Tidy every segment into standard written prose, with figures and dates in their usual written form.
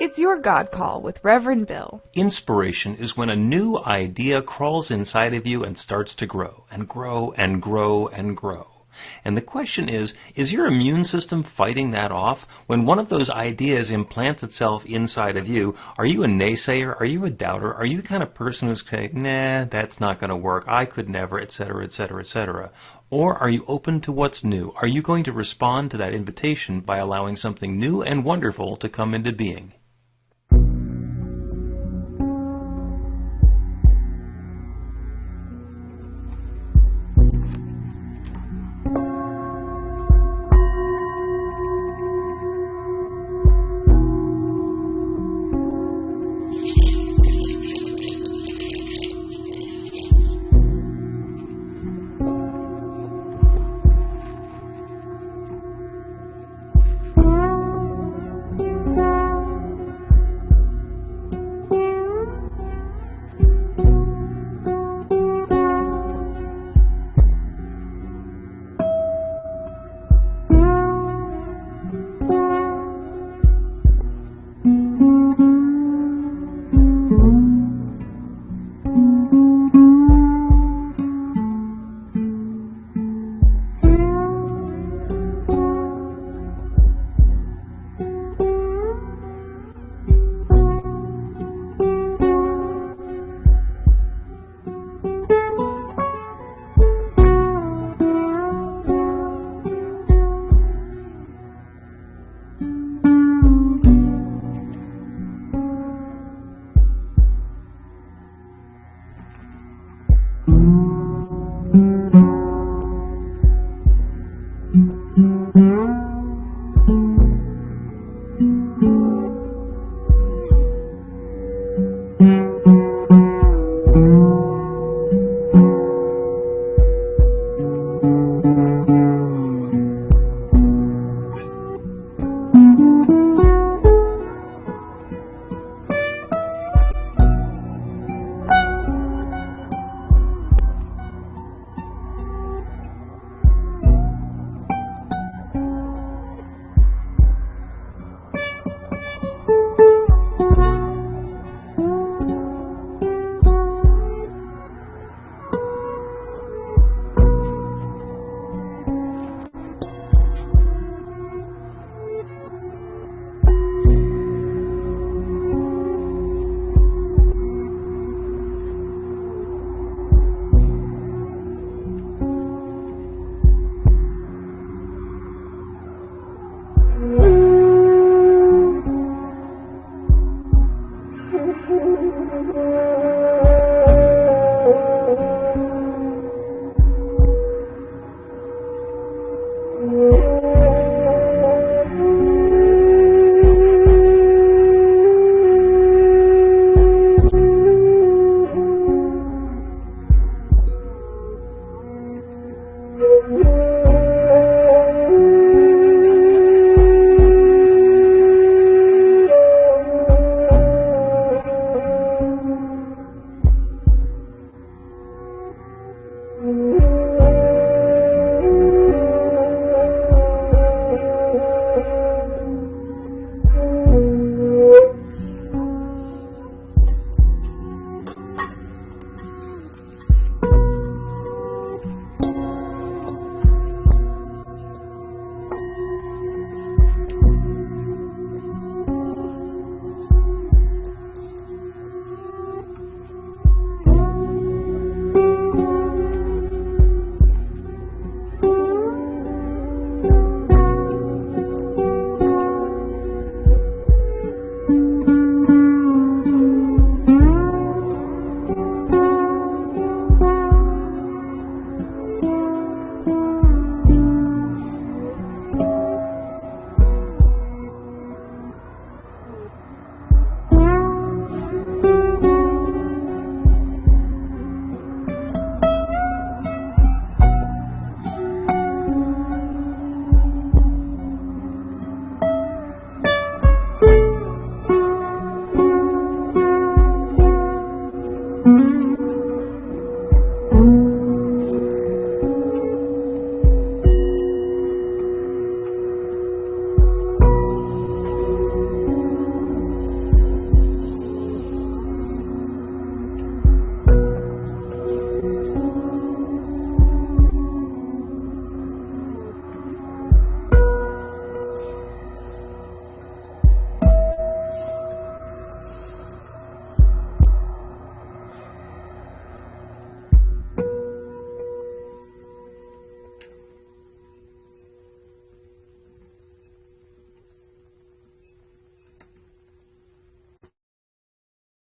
It's your God Call with Reverend Bill. Inspiration is when a new idea crawls inside of you and starts to grow and grow and grow and grow. And the question is your immune system fighting that off? When one of those ideas implants itself inside of you, are you a naysayer? Are you a doubter? Are you the kind of person who's saying, nah, that's not going to work, I could never, etc., etc., etc.? Or are you open to what's new? Are you going to respond to that invitation by allowing something new and wonderful to come into being?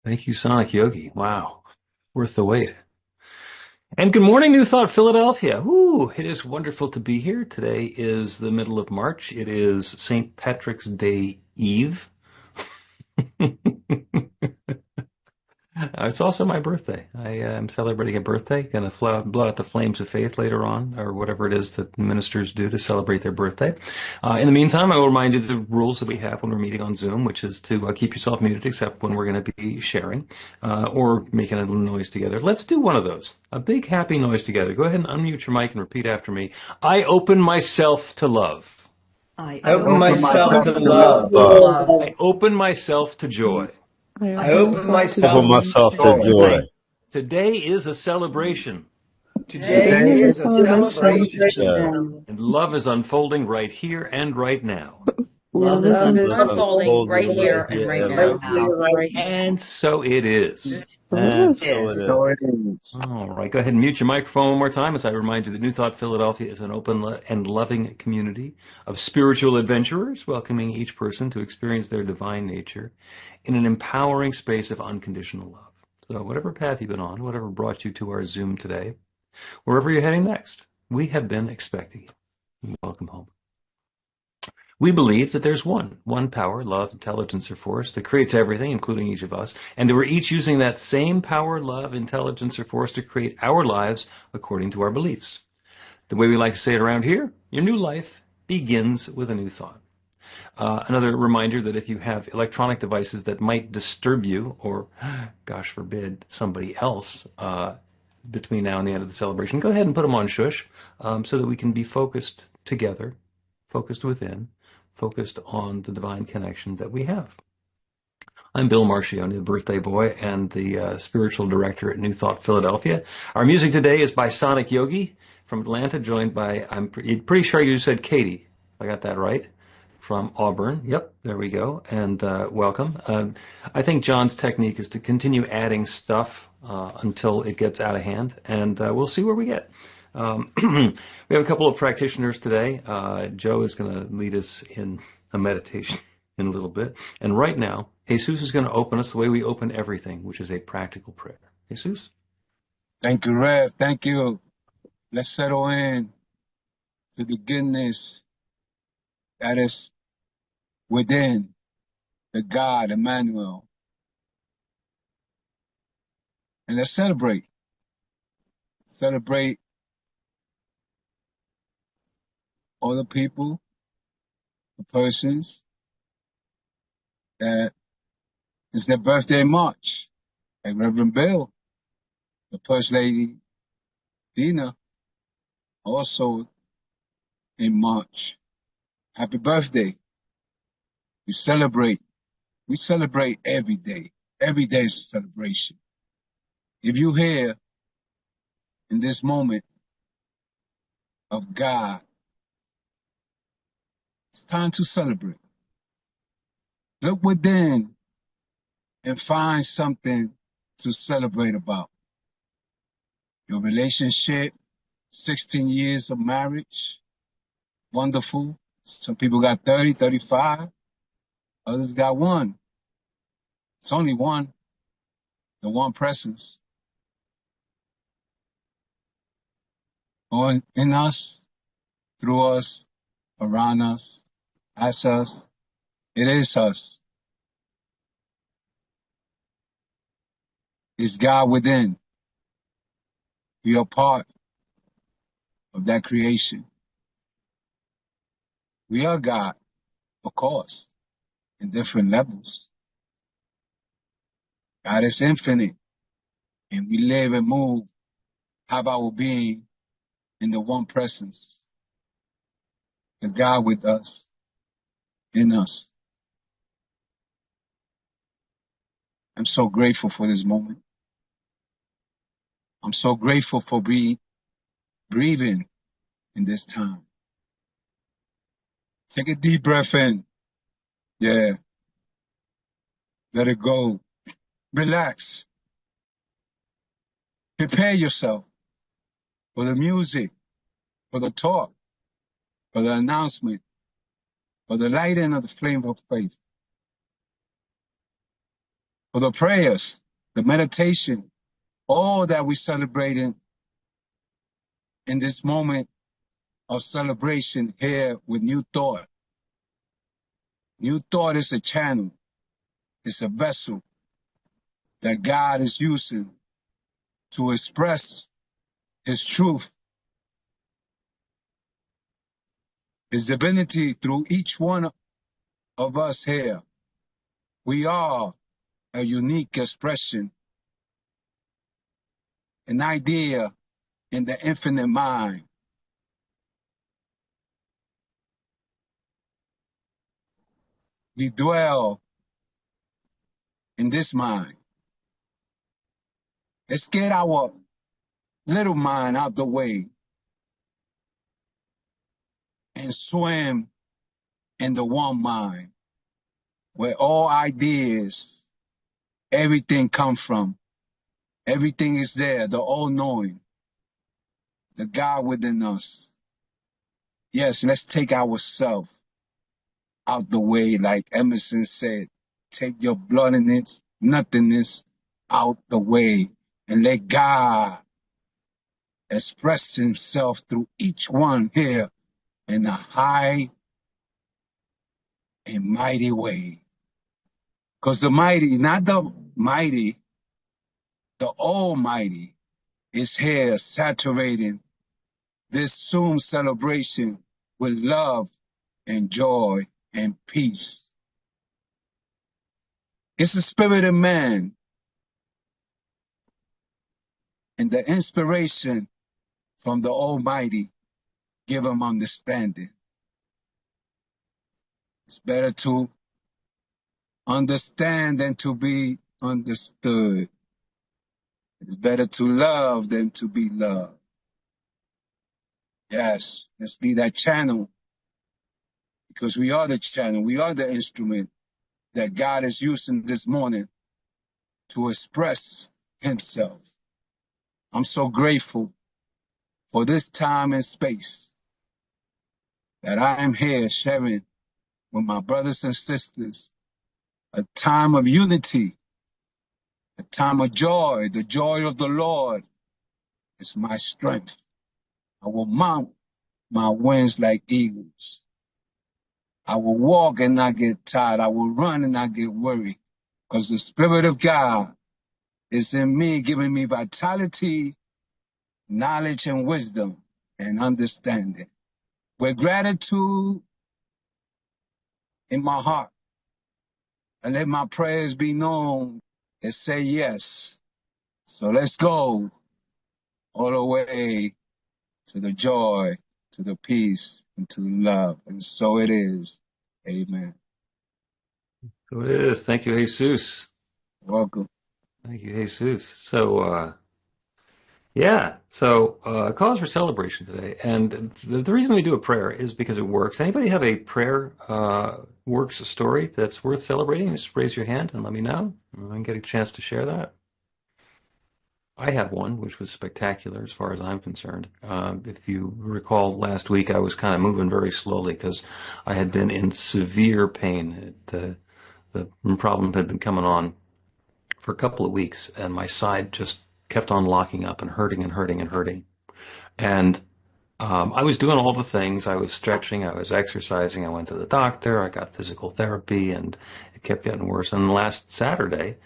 Thank you, Sonic Yogi. Wow. Worth the wait. And good morning, New Thought Philadelphia. Woo, it is wonderful to be here. Today is the middle of March. It is St. Patrick's Day Eve. It's also my birthday. I am celebrating a birthday. Going to blow out the flames of faith later on, or whatever it is that ministers do to celebrate their birthday. In the meantime, I will remind you the rules that we have when we're meeting on Zoom, which is to keep yourself muted except when we're going to be sharing or making a little noise together. Let's do one of those. A big happy noise together. Go ahead and unmute your mic and repeat after me. I open myself to love. I open myself to love. I open myself to joy. I open myself to joy. Today is a celebration. Today is a celebration. And love is unfolding right here and right now. Love is unfolding right here and right now. And so it is. And so it is. All right, go ahead and mute your microphone one more time as I remind you that New Thought Philadelphia is an open and loving community of spiritual adventurers, welcoming each person to experience their divine nature in an empowering space of unconditional love. So whatever path you've been on, whatever brought you to our Zoom today, wherever you're heading next, we have been expecting you. Welcome home. We believe that there's one power, love, intelligence, or force that creates everything, including each of us, and that we're each using that same power, love, intelligence, or force to create our lives according to our beliefs. The way we like to say it around here, your new life begins with a new thought. Another reminder that if you have electronic devices that might disturb you, or, gosh forbid, somebody else, between now and the end of the celebration, go ahead and put them on shush, so that we can be focused together, focused within, focused on the divine connection that we have. I'm Bill Marcioni, the birthday boy and the spiritual director at New Thought Philadelphia. Our music today is by Sonic Yogi from Atlanta, joined by, I'm pretty sure you said Katy. I got that right. From Auburn. Yep, there we go. And welcome. I think John's technique is to continue adding stuff until it gets out of hand, and we'll see where we get. We have a couple of practitioners today. Joe is going to lead us in a meditation in a little bit. And right now, Jesus is going to open us the way we open everything, which is a practical prayer. Jesus? Thank you, Rev. Thank you. Let's settle in to the goodness that is within the God, Emmanuel. And let's celebrate. Celebrate all the people, the persons that it's their birthday in March. Like Reverend Bill, the First Lady Dina, also in March. Happy birthday. We celebrate. We celebrate every day. Every day is a celebration. If you're here in this moment of God, it's time to celebrate. Look within and find something to celebrate about. Your relationship, 16 years of marriage, wonderful. Some people got 30, 35. Others got one. It's only one. The one presence. On in us, through us, around us, as us. It is us. It's God within. We are part of that creation. We are God, of course, in different levels. God is infinite, and we live and move, have our being in the one presence, the God with us, in us. I'm so grateful for this moment. I'm so grateful for breathing in this time. Take a deep breath in. Yeah. Let it go. Relax. Prepare yourself for the music, for the talk, for the announcement, for the lighting of the flame of faith. for the prayers, the meditation, all that we celebrated in this moment of celebration here with New Thought. New Thought is a channel. It's a vessel that God is using to express His truth, His divinity through each one of us here. We are a unique expression, an idea in the infinite mind. We dwell in this mind. Let's get our little mind out the way and swim in the one mind where all ideas, everything come from. Everything is there, the all-knowing, the God within us. Yes, let's take ourselves out the way, like Emerson said. Take your bloodiness, nothingness out the way and let God express Himself through each one here in a high and mighty way. Because the mighty, not the mighty, the Almighty is here saturating this Zoom celebration with love and joy and peace. It's the spirit of man and the inspiration from the Almighty give him understanding. It's better to understand than to be understood. It's better to love than to be loved. Yes, let's be that channel, because we are the channel. We are the instrument that God is using this morning to express Himself. I'm so grateful for this time and space that I am here sharing with my brothers and sisters a time of unity, a time of joy. The joy of the Lord is my strength. I will mount my wings like eagles. I will walk and not get tired. I will run and not get worried, because the Spirit of God is in me, giving me vitality, knowledge, and wisdom and understanding. With gratitude in my heart, and let my prayers be known and say yes. So let's go all the way to the joy, to the peace, and to the love. And so it is. Amen. So it is. Thank you, Jesus. Welcome. Thank you, Jesus. So, cause for celebration today. And the reason we do a prayer is because it works. Anybody have a prayer works story that's worth celebrating? Just raise your hand and let me know. I can get a chance to share that. I have one, which was spectacular as far as I'm concerned. If you recall, last week I was kind of moving very slowly because I had been in severe pain. The problem had been coming on for a couple of weeks, and my side just kept on locking up and hurting and hurting and hurting. And I was doing all the things. I was stretching, I was exercising, I went to the doctor, I got physical therapy, and it kept getting worse. And last Saturday,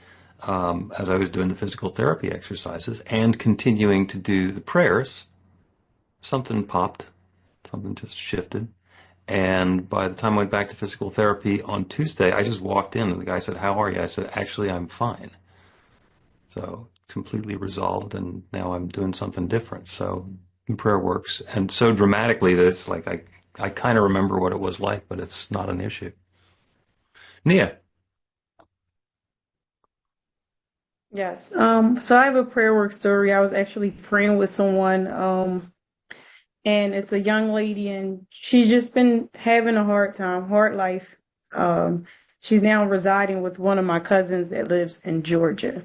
as I was doing the physical therapy exercises and continuing to do the prayers, something popped, something just shifted. And by the time I went back to physical therapy on Tuesday, I just walked in and the guy said, "How are you?" I said, "Actually, I'm fine." So completely resolved, and now I'm doing something different. So prayer works, and so dramatically that it's like I kind of remember what it was like, but it's not an issue. Nia. Yes. So I have a prayer work story. I was actually praying with someone, and it's a young lady, and she's just been having a hard life. She's now residing with one of my cousins that lives in Georgia.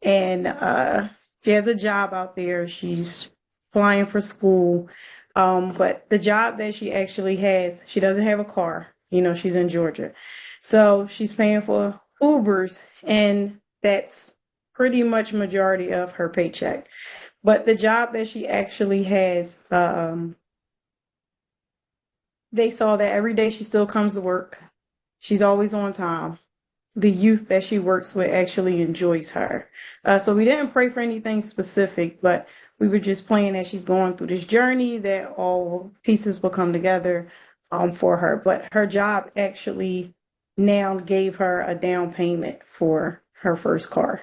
And she has a job out there. She's flying for school. But the job that she actually has, she doesn't have a car. She's in Georgia. So she's paying for Ubers. And that's pretty much majority of her paycheck. But the job that she actually has, they saw that every day she still comes to work. She's always on time. The youth that she works with actually enjoys her. So we didn't pray for anything specific, but we were just praying that she's going through this journey, that all pieces will come together for her. But her job actually now gave her a down payment for her first car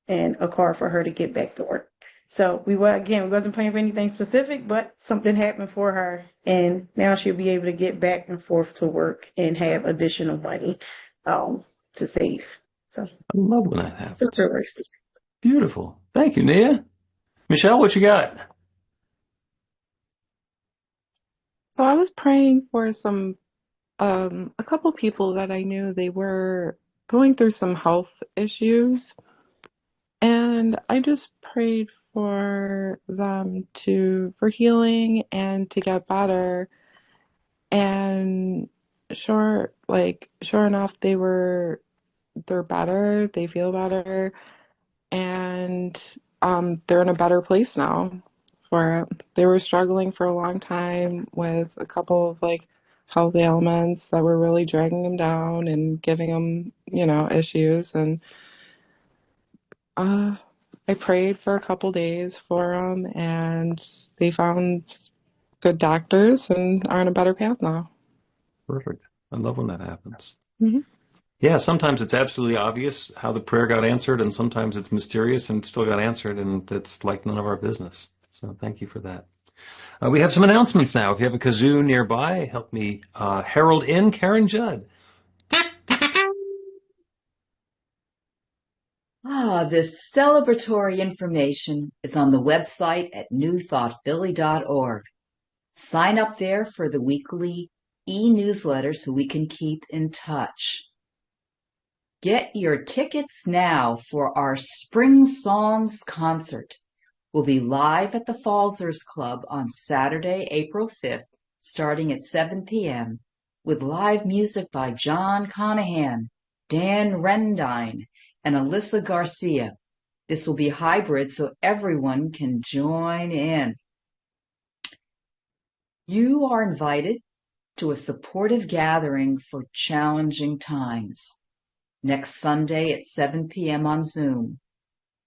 and a car for her to get back to work. So we wasn't praying for anything specific, but something happened for her, and now she'll be able to get back and forth to work and have additional money to save. So I love when that happens. Super. Beautiful. Thank you, Nia. Michelle, what you got? So I was praying for a couple people that I knew. They were going through some health issues, and I just prayed for them for healing and to get better. And sure enough, they're better. They feel better, and they're in a better place now for it. They were struggling for a long time with a couple of health ailments that were really dragging them down and giving them, issues. And I prayed for a couple days for them, and they found good doctors and are on a better path now. Perfect. I love when that happens. Mm-hmm. Yeah, sometimes it's absolutely obvious how the prayer got answered, and sometimes it's mysterious and still got answered, and it's like none of our business. So thank you for that. We have some announcements now. If you have a kazoo nearby, help me herald in Karen Judd. This celebratory information is on the website at newthoughtphilly.org. Sign up there for the weekly e-newsletter so we can keep in touch. Get your tickets now for our Spring Songs concert. We'll be live at the Falzers Club on Saturday, April 5th, starting at 7 p.m., with live music by John Conahan, Dan Rendine, and Alyssa Garcia. This will be hybrid so everyone can join in. You are invited to a supportive gathering for challenging times. Next Sunday at 7 p.m. on Zoom.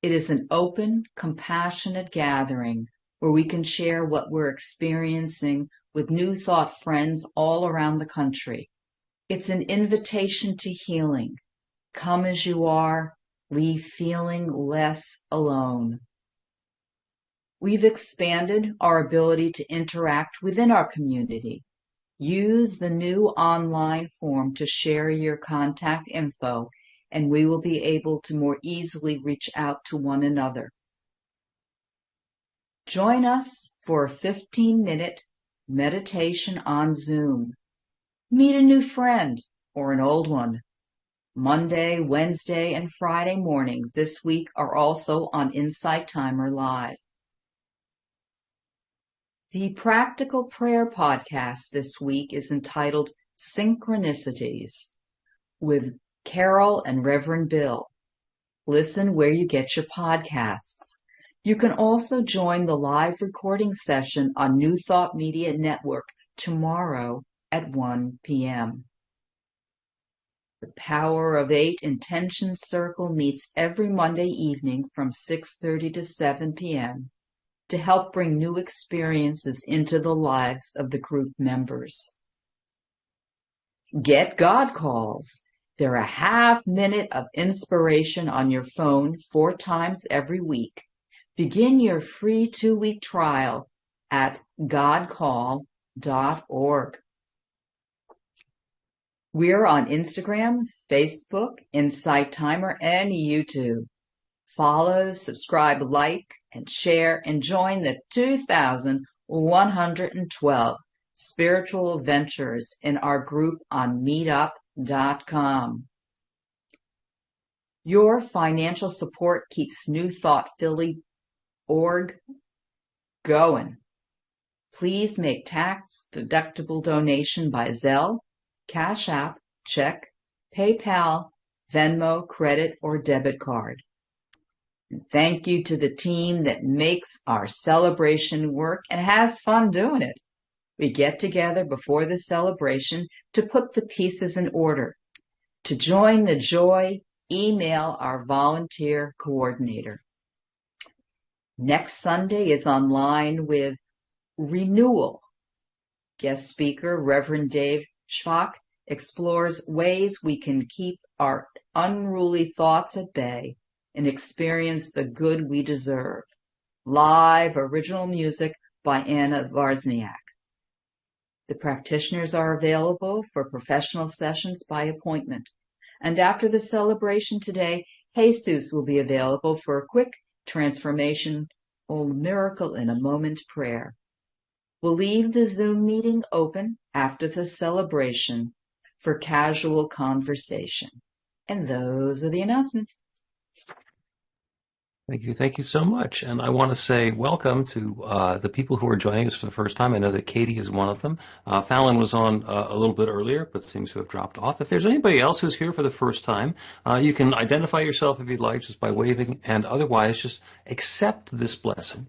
It is an open, compassionate gathering where we can share what we're experiencing with New Thought friends all around the country. It's an invitation to healing. Come as you are, leave feeling less alone. We've expanded our ability to interact within our community. Use the new online form to share your contact info, and we will be able to more easily reach out to one another. Join us for a 15-minute meditation on Zoom. Meet a new friend or an old one. Monday, Wednesday, and Friday mornings this week are also on Insight Timer Live. The Practical Prayer podcast this week is entitled Synchronicities with Carol and Reverend Bill. Listen where you get your podcasts. You can also join the live recording session on New Thought Media Network tomorrow at 1 p.m. The Power of 8 Intention Circle meets every Monday evening from 6:30 to 7 p.m. to help bring new experiences into the lives of the group members. Get God Calls. They're a half-minute of inspiration on your phone 4 times every week. Begin your free 2-week trial at godcall.org. We're on Instagram, Facebook, Insight Timer, and YouTube. Follow, subscribe, like, and share, and join the 2,112 spiritual adventurers in our group on meetup.com. Your financial support keeps New Thought Philly org going. Please make tax-deductible donation by Zelle, Cash App, check, PayPal, Venmo, credit, or debit card. And thank you to the team that makes our celebration work and has fun doing it. We get together before the celebration to put the pieces in order. To join the joy, email our volunteer coordinator. Next Sunday is online with Renewal. Guest speaker Reverend Dave Schwach explores ways we can keep our unruly thoughts at bay and experience the good we deserve. Live original music by Anna Varsniak. The practitioners are available for professional sessions by appointment. And after the celebration today, Jesus will be available for a quick transformation or miracle in a moment prayer. We'll leave the Zoom meeting open after the celebration for casual conversation. And those are the announcements. Thank you so much. And I want to say welcome to the people who are joining us for the first time. I know that Katy is one of them. Fallon was on a little bit earlier, but seems to have dropped off. If there's anybody else who's here for the first time, you can identify yourself if you'd like, just by waving, and otherwise just accept this blessing.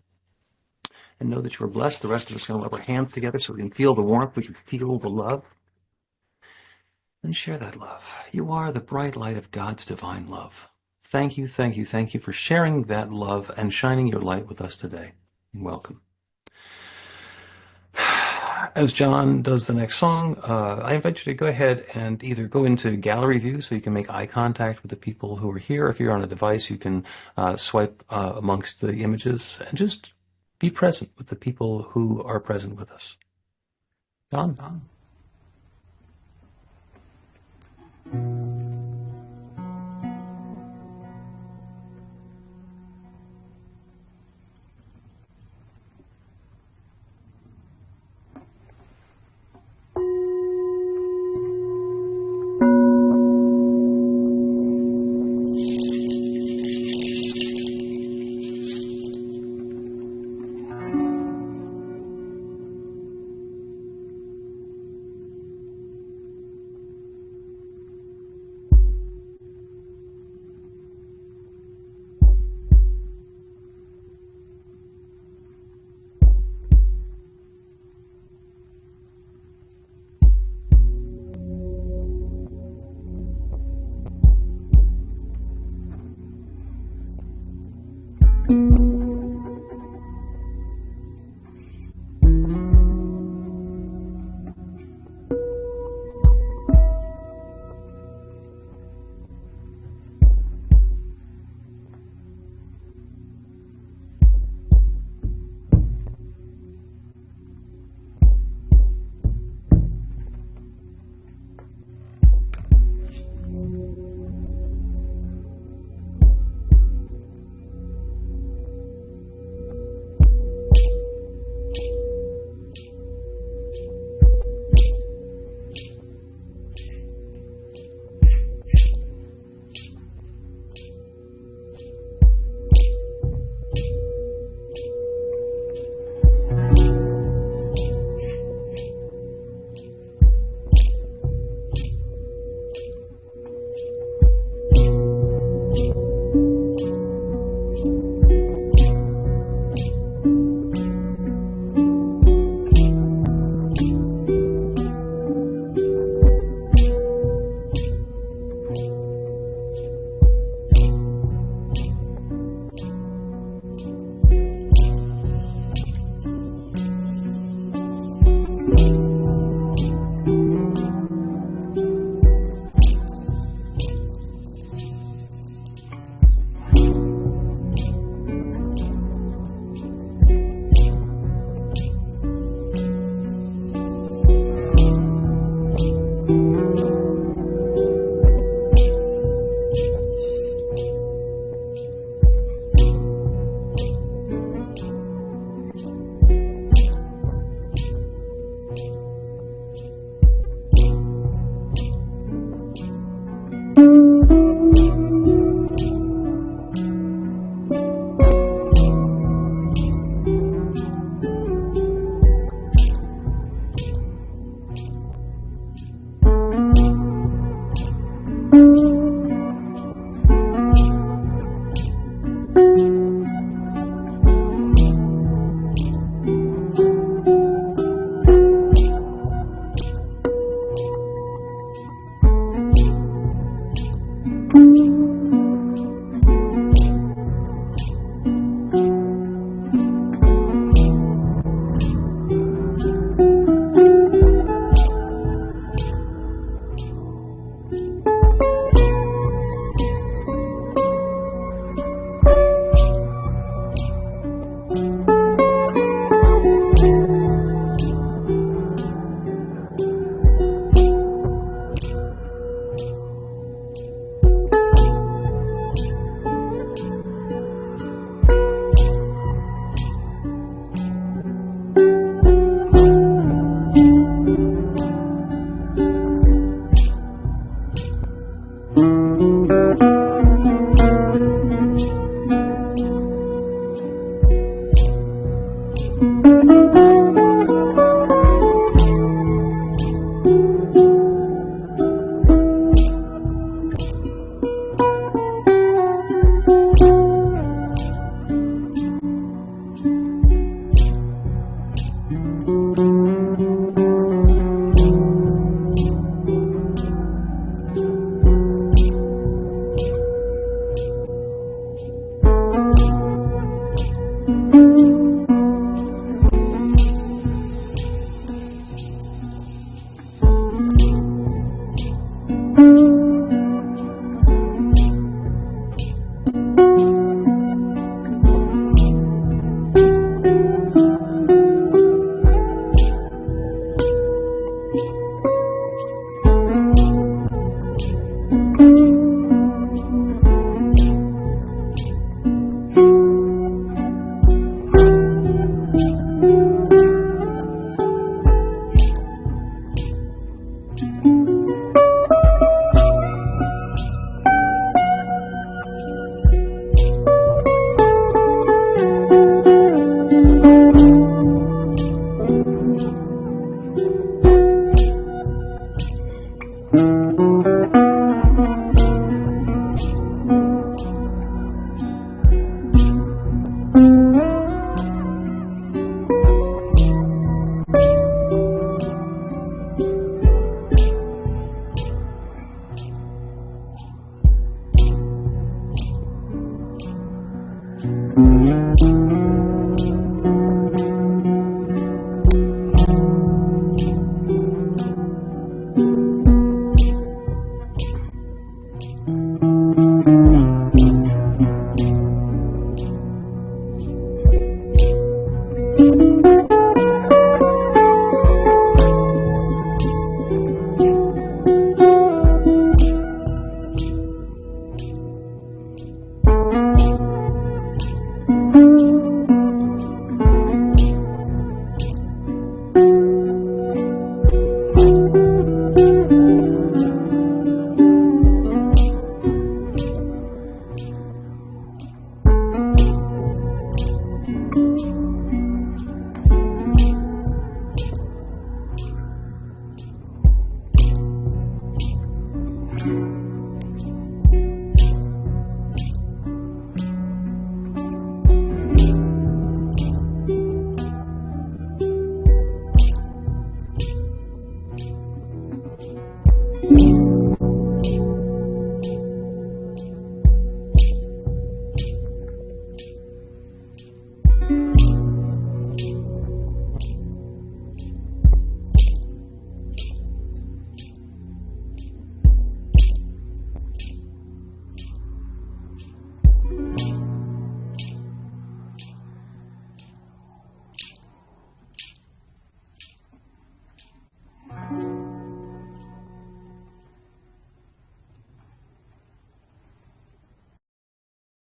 And know that you are blessed. The rest of us are going to rub our hands together so we can feel the warmth, we can feel the love. And share that love. You are the bright light of God's divine love. Thank you for sharing that love and shining your light with us today. Welcome. As John does the next song, I invite you to go ahead and either go into gallery view so you can make eye contact with the people who are here. If you're on a device, you can swipe amongst the images and just be present with the people who are present with us. John?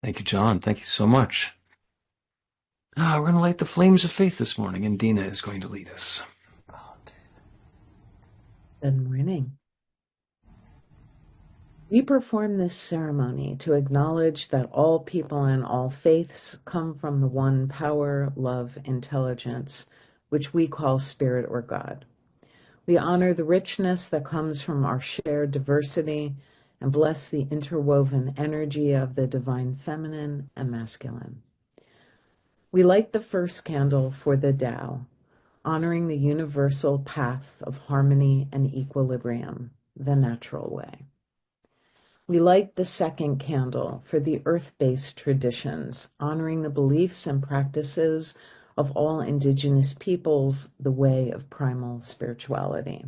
Thank you, John. Thank you so much. We're going to light the flames of faith this morning, and Dina is going to lead us. Good morning. We perform this ceremony to acknowledge that all people and all faiths come from the one power, love, intelligence, which we call Spirit or God. We honor the richness that comes from our shared diversity and bless the interwoven energy of the divine feminine and masculine. We light the first candle for the Tao, honoring the universal path of harmony and equilibrium, the natural way. We light the second candle for the earth-based traditions, honoring the beliefs and practices of all indigenous peoples, the way of primal spirituality.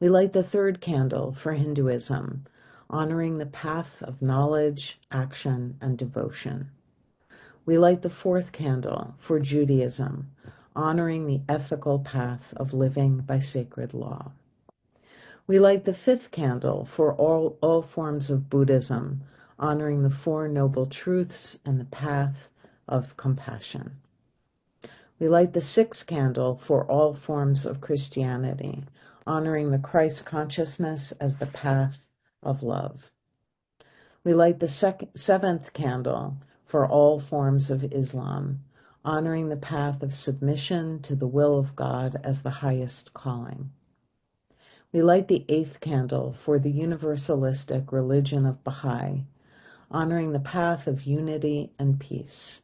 We light the third candle for Hinduism, honoring the path of knowledge, action, and devotion. We light the fourth candle for Judaism, honoring the ethical path of living by sacred law. We light the fifth candle for all forms of Buddhism, honoring the Four Noble Truths and the path of compassion. We light the sixth candle for all forms of Christianity, honoring the Christ consciousness as the path of love. We light the seventh candle for all forms of Islam, honoring the path of submission to the will of God as the highest calling. We light the eighth candle for the universalistic religion of Baha'i, honoring the path of unity and peace.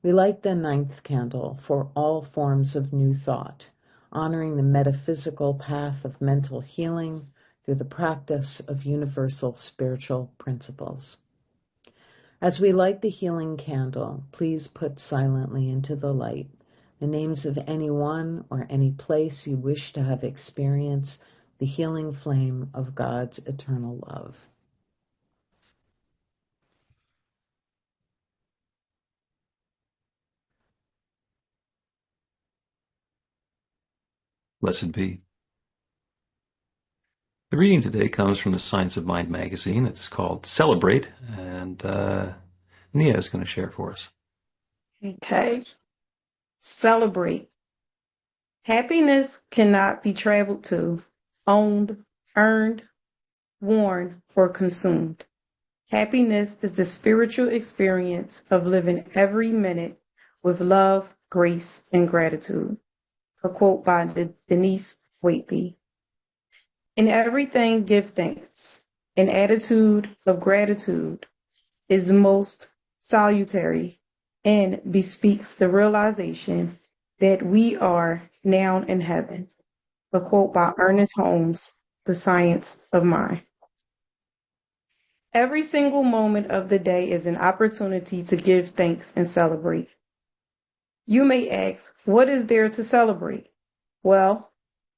We light the ninth candle for all forms of New Thought, honoring the metaphysical path of mental healing through the practice of universal spiritual principles. As we light the healing candle, please put silently into the light the names of anyone or any place you wish to have experienced the healing flame of God's eternal love. Blessed be. The reading today comes from the Science of Mind magazine. It's called Celebrate, and Nia is going to share for us. Okay. Celebrate. Happiness cannot be traveled to, owned, earned, worn, or consumed. Happiness is the spiritual experience of living every minute with love, grace, and gratitude. A quote by Denise Waitley. In everything, give thanks. An attitude of gratitude is most salutary and bespeaks the realization that we are now in heaven. A quote by Ernest Holmes, The Science of Mind. Every single moment of the day is an opportunity to give thanks and celebrate. You may ask, what is there to celebrate? Well,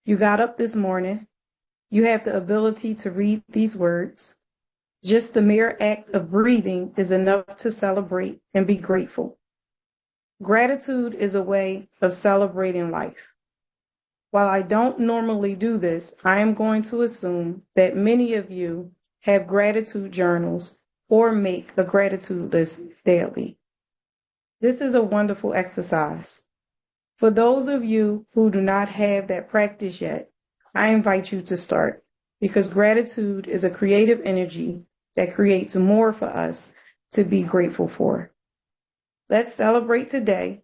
you got up this morning. You have the ability to read these words. Just the mere act of breathing is enough to celebrate and be grateful. Gratitude is a way of celebrating life. While I don't normally do this, I am going to assume that many of you have gratitude journals or make a gratitude list daily. This is a wonderful exercise. For those of you who do not have that practice yet, I invite you to start, because gratitude is a creative energy that creates more for us to be grateful for. Let's celebrate today,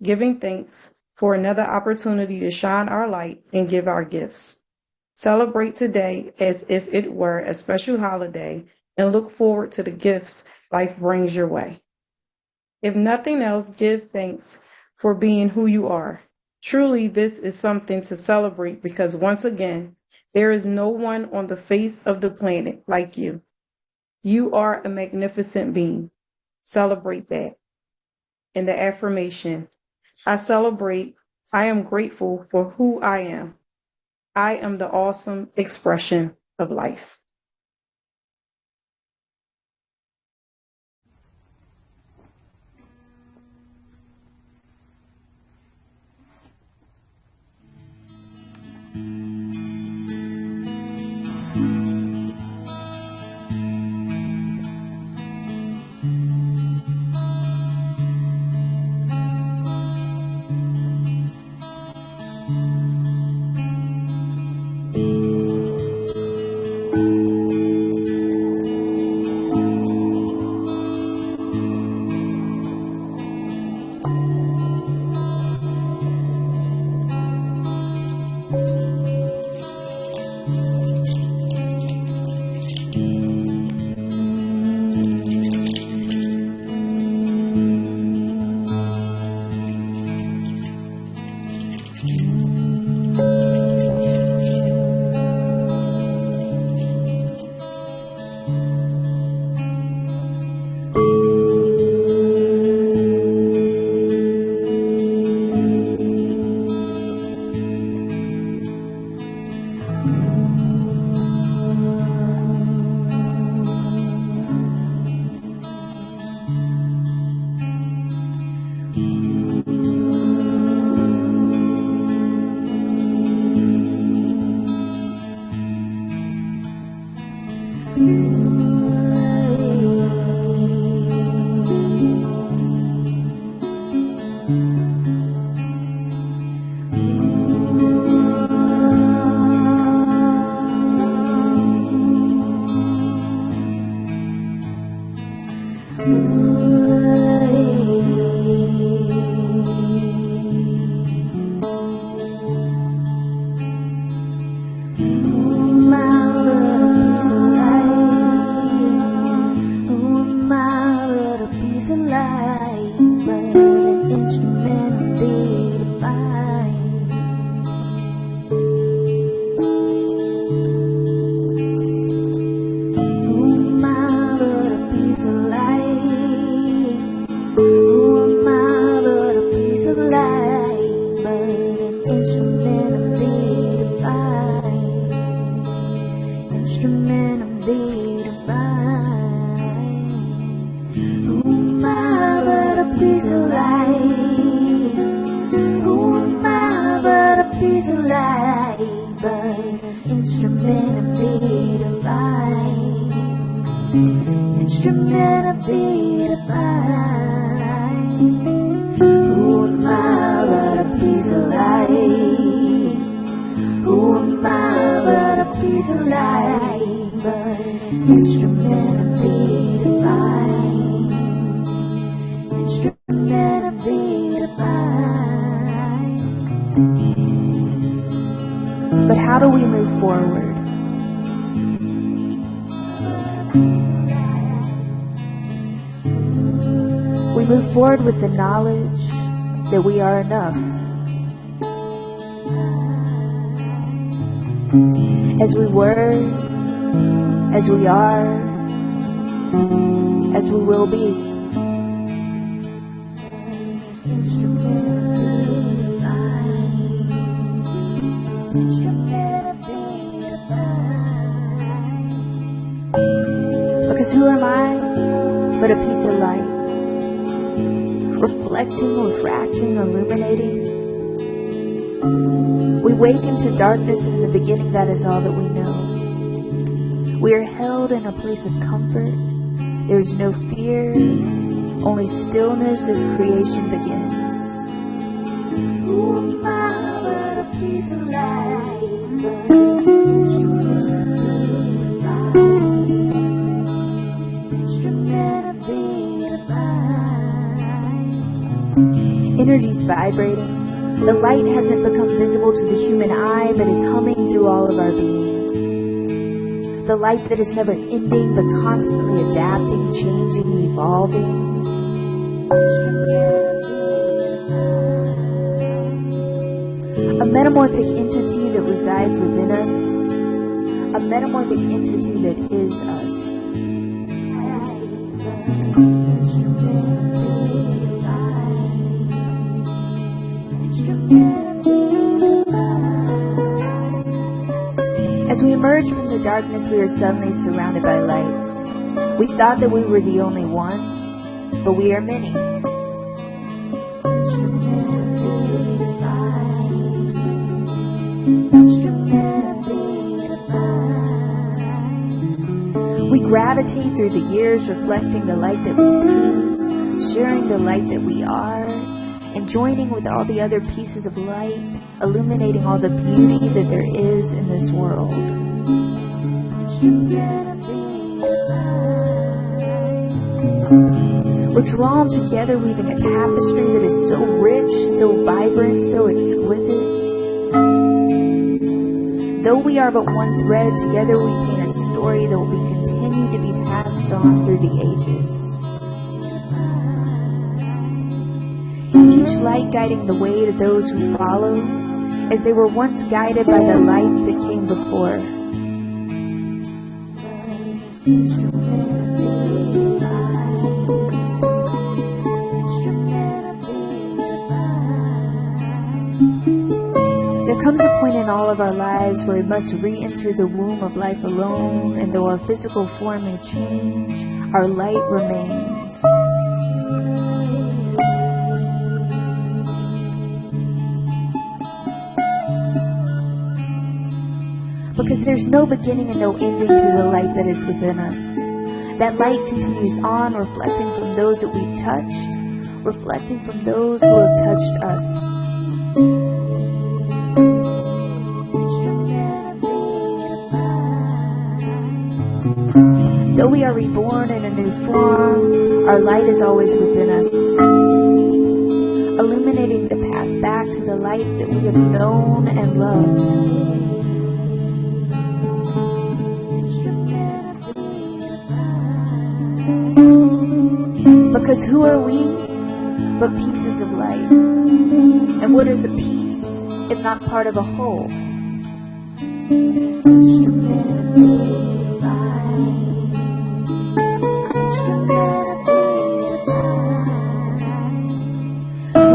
giving thanks for another opportunity to shine our light and give our gifts. Celebrate today as if it were a special holiday and look forward to the gifts life brings your way. If nothing else, give thanks for being who you are. Truly, this is something to celebrate because once again, there is no one on the face of the planet like you. You are a magnificent being. Celebrate that. And the affirmation, I celebrate, I am grateful for who I am. I am the awesome expression of life. But how do we move forward? We move forward with the knowledge that we are enough. As we were, as we are, as we will be. Because who am I but a piece of light, reflecting, refracting, illuminating? We wake into darkness, and in the beginning that is all that we know. We are held in a place of comfort. There is no fear, only stillness as creation begins. Who am I but a piece of light? Energy's vibrating, The light hasn't become visible to the human eye, but is humming through all of our being. The light that is never ending, but constantly adapting, changing, evolving. A metamorphic entity that resides within us. A metamorphic entity that is us. As we emerge from the darkness, we are suddenly surrounded by lights. We thought that we were the only one, but we are many. We gravitate through the years, reflecting the light that we see, sharing the light that we are, and joining with all the other pieces of light, illuminating all the beauty that there is in this world. We're drawn together, weaving a tapestry that is so rich, so vibrant, so exquisite. Though we are but one thread, together we paint a story that will continue to be passed on through the ages. Each light guiding the way to those who follow, as they were once guided by the light that came before. There comes a point in all of our lives where we must re-enter the womb of life alone, and though our physical form may change, our light remains. Because there's no beginning and no ending to the light that is within us. That light continues on, reflecting from those that we've touched, reflecting from those who have touched us. Though we are reborn in a new form, our light is always within us, illuminating the path back to the lights that we have known and loved. Because who are we but pieces of light? And what is a piece if not part of a whole?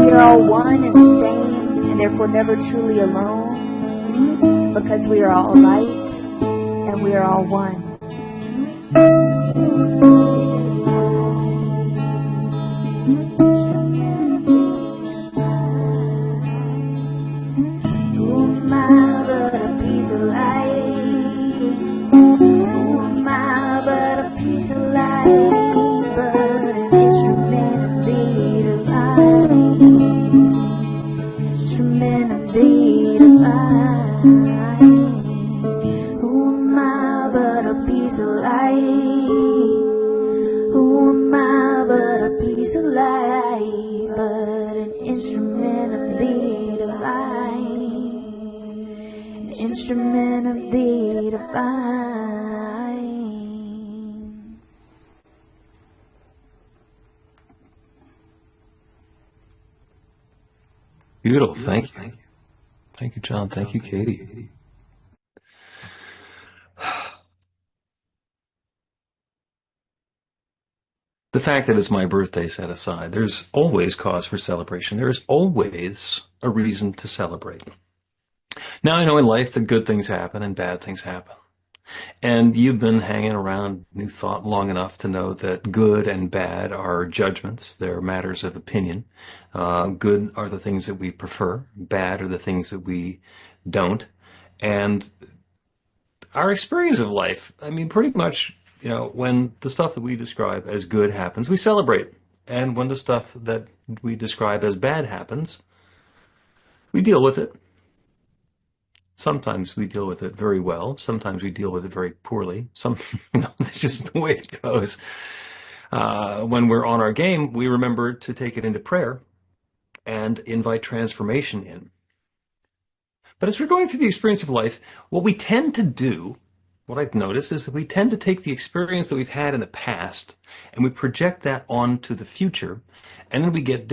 We are all one and the same, and therefore never truly alone, because we are all light and we are all one. Beautiful. Thank you. Thank you, John. Thank you, Katy. The fact that it's my birthday set aside, there's always cause for celebration. There is always a reason to celebrate. Now, I know in life that good things happen and bad things happen. And you've been hanging around New Thought long enough to know that good and bad are judgments. They're matters of opinion. Good are the things that we prefer. Bad are the things that we don't. And our experience of life, I mean, pretty much, you know, when the stuff that we describe as good happens, we celebrate. And when the stuff that we describe as bad happens, we deal with it. Sometimes we deal with it very well. Sometimes we deal with it very poorly. It's just the way it goes. When we're on our game, we remember to take it into prayer and invite transformation in. But as we're going through the experience of life, what we tend to do, what I've noticed, is that we tend to take the experience that we've had in the past and we project that onto the future, and then we get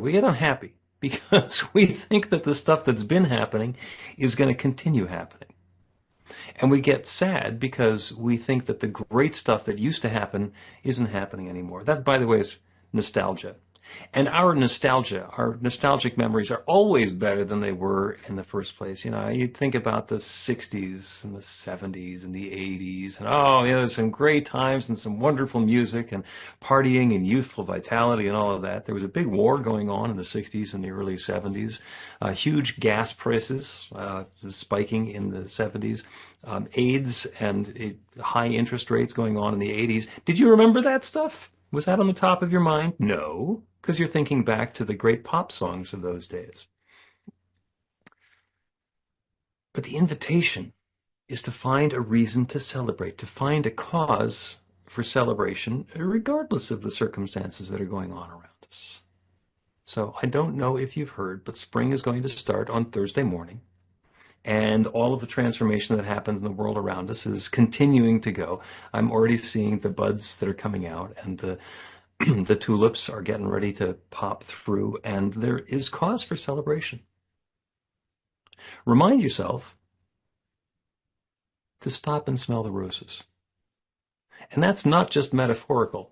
we get unhappy because we think that the stuff that's been happening is going to continue happening. And we get sad because we think that the great stuff that used to happen isn't happening anymore. That, by the way, is nostalgia. And our nostalgic memories are always better than they were in the first place. You know, you think about the 60s and the 70s and the 80s, and there's some great times and some wonderful music and partying and youthful vitality and all of that. There was a big war going on in the 60s and the early 70s, huge gas prices spiking in the 70s, AIDS and high interest rates going on in the 80s. Did you remember that stuff? Was that on the top of your mind? No, because you're thinking back to the great pop songs of those days. But the invitation is to find a reason to celebrate, to find a cause for celebration, regardless of the circumstances that are going on around us. So I don't know if you've heard, but spring is going to start on Thursday morning. And all of the transformation that happens in the world around us is continuing to go. I'm already seeing the buds that are coming out, and the tulips are getting ready to pop through, and there is cause for celebration. Remind yourself to stop and smell the roses. And that's not just metaphorical.